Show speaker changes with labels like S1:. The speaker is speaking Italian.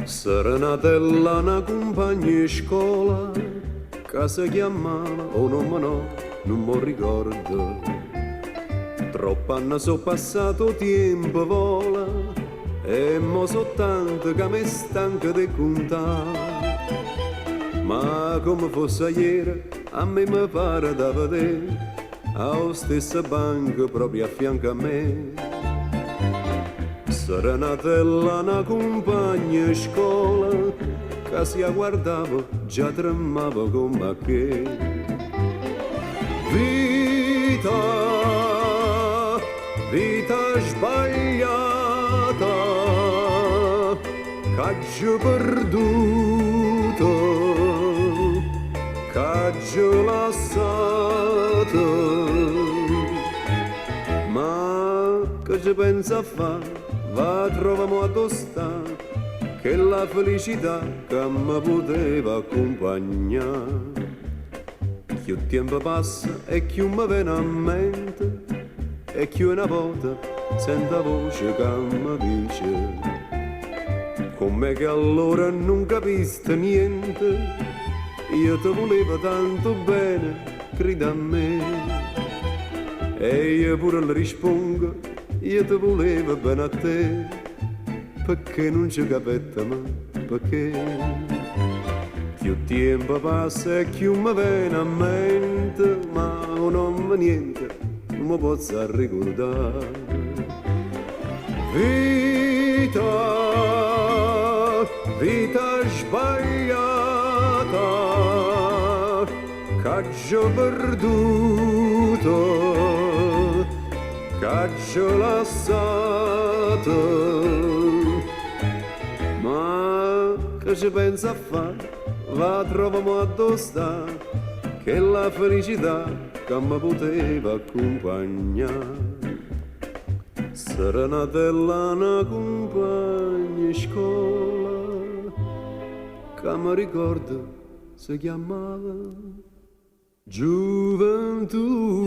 S1: Serenatella una compagna di scuola che si chiamava, o non mi ricordo. Troppo anni sono passato, tempo vola e mo so tanto che mi stanco di contare. Ma come fosse ieri, a me mi pare da vedere alla stessa banca proprio a fianco a me. Serenatella una compagna di scuola che si guardava già tremava come che. Vita, vita sbagliata che ho perduto, che ho lasciato, ma che ci pensa a fare? Va troviamo a tostare che la felicità che mi poteva accompagnare. Più tempo passa e più mi viene a mente e più una volta sento voce che mi dice come che allora non capiste niente, io ti volevo tanto bene, creda a me. E io pure le rispondo, io ti volevo bene a te, perché non ci capite ma perché. Più tempo passa e più mi viene a mente, ma non mi niente, non mi posso ricordare. Vita, vita sbagliata, che ho perduto, che ho lasciato, ma che ci pensa a fare? Va troviamo a tostare che la felicità che mi poteva accompagnare. Serenatella una compagna di scuola che mi ricordo si chiamava Gioventù.